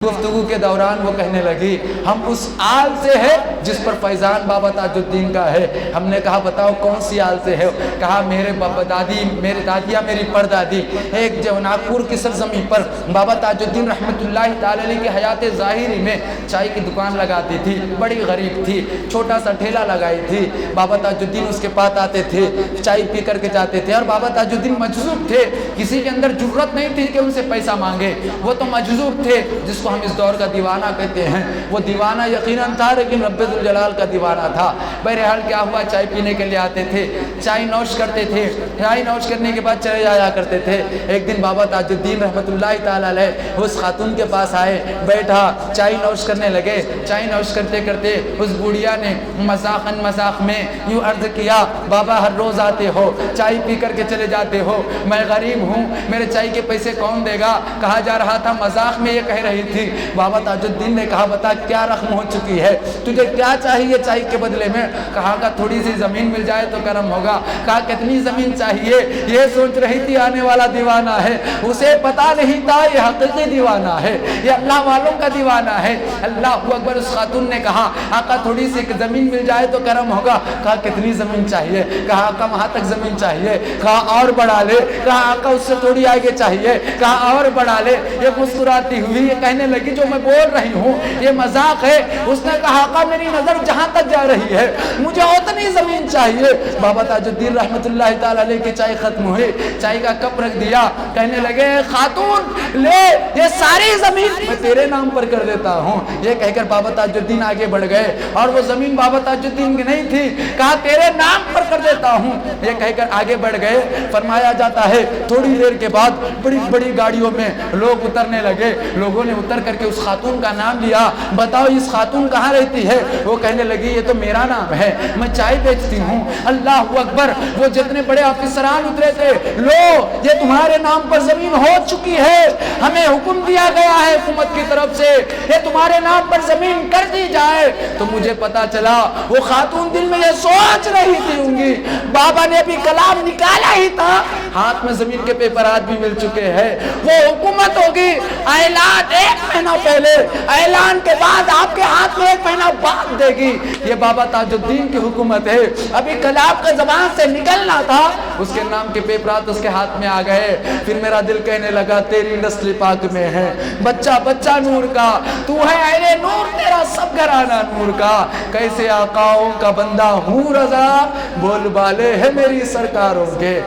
گفتگو کے دوران وہ کہنے لگی ہم اس آل سے ہے جس پر فیضان بابا تاج الدین کا ہے۔ ہم نے کہا بتاؤ کون سی آل سے ہے؟ کہا میرے بابا دادی، میرے دادیا، میری پردادی ایک جو ناگپور کی سرزمین پر بابا تاج الدین رحمۃ اللہ تعالی علیہ کی حیات ظاہری میں چائے کی دکان لگاتی تھی، بڑی غریب تھی، چھوٹا سا ٹھیلا لگائی تھی۔ بابا تاج الدین اس کے پاس آتے تھے، چائے پی کر کے جاتے تھے، اور بابا تاج الدین مجذوب تھے، کسی کے اندر جرت نہیں تھی کہ ان سے پیسہ مانگے، وہ تو مجذوب تھے جس کو ہم اس دور کا دیوانہ کہتے ہیں۔ وہ دیوانہ یقیناً تھا لیکن رب ذوالجلال کا دیوانہ تھا۔ بہرحال کیا ہوا، چائے پینے کے لیے آتے تھے، چائے نوش کرتے تھے، چائے نوش کرنے کے بعد چلے جایا کرتے تھے۔ ایک دن بابا تاج الدین رحمۃ اللہ تعالی علیہ اس خاتون کے پاس آئے، بیٹھا، چائے نوش کرنے لگے۔ چائے نوش کرتے کرتے اس بوڑھیا نے مذاق میں یوں عرض کیا، بابا ہر روز آتے ہو، چائے پی کر کے چلے جاتے ہو، میں غریب ہوں، میرے چائے کے پیسے کون دے گا؟ کہا جا رہا تھا مذاق میں یہ کہہ رہی تھی۔ بابا تاج الدین نے کہا بتا کیا رقم ہو چکی ہے، تجھے کیا چاہیے چائے کے بدلے میں؟ کہا کہ تھوڑی سی زمین مل جائے تو کرم ہوگا۔ کہا کتنی زمین چاہیے؟ یہ سوچ رہی تھی آنے والا دیوانہ ہے، اسے پتا نہیں تھا یہ حقیقی دیوانہ ہے، یہ اللہ والوں کا دیوانہ ہے۔ اللہ اکبر۔ اس خاتون نے کہا آقا تھوڑی سی زمین مل جائے تو کرم ہوگا۔ کہا کتنی زمین چاہیے؟ کہا آقا وہاں تک زمین چاہیے۔ کہا اور بڑھا لے۔ کہا آقا اس سے تھوڑی آگے چاہیے۔ کہا اور بڑھا لے۔ یہ مسکراتی ہوئی یہ کہنے لگی جو میں بول رہی ہوں یہ مذاق ہے۔ اس نے کہا آقا میری نظر جہاں تک جا رہی ہے مجھے اتنی زمین چاہیے۔ بابا تاج الدین رحمۃ اللہ تعالی علیہ کی چائے ختم ہوئی، چائے کا کپ رکھ دیا، کہنے لگے خاتون لے یہ ساری زمین میں تیرے نام پر کر دیتا ہوں۔ یہ کہہ کر بابا تاج الدین آگے بڑھ گئے اور وہ زمین بابا تاج الدین کی نہیں تھی، کہا تیرے نام پر کر دیتا ہوں۔ یہ کہہ کر آگے بڑھ گئے۔ فرمایا جاتا ہے تھوڑی دیر کے بعد بڑی بڑی گاڑیوں میں لوگ اترنے لگے، لوگوں نے اتر کر کے اس خاتون کا نام لیا، بتاؤ اس خاتون کہاں رہتی ہے؟ وہ کہنے لگی یہ تو میرا نام ہے، میں چائے بیچتی ہوں۔ اللہ اکبر۔ وہ جتنے بڑے افسران اترے تھے، لو یہ تمہارے نام پر زمین ہو چکی ہے، ہمیں حکم دیا گیا ہے حکومت کی طرف سے یہ تمہارے نام پر زمین کر دی جائے۔ تو مجھے پتا چلا وہ خاتون دل میں یہ سوچ رہی تھی ہوں گی، بابا نے ابھی کلام نکالا ہی تھا، ہاتھ میں زمین کے پیپرات بھی مل چکے ہیں، وہ حکومت ہوگی، اعلان 1 مہینہ پہلے، اعلان کے بعد آپ کے ہاتھ میں 1 مہینہ بعد دے گی۔ یہ بابا تاج الدین کی حکومت ہے، ابھی کلام کا زبان سے نکلنا تھا، اس کے نام کے پیپرات اس کے ہاتھ میں آ گئے۔ پھر میرا دل کہنے لگا تیری نسل پاک میں ہے، بچہ بچہ نور کا، تو ہے اہل نور، تیرا سب گھرانہ نور کا، کیسے آقاؤں کا بندہ ہوں رضا، بول بالے ہے میری سرکاروں کے۔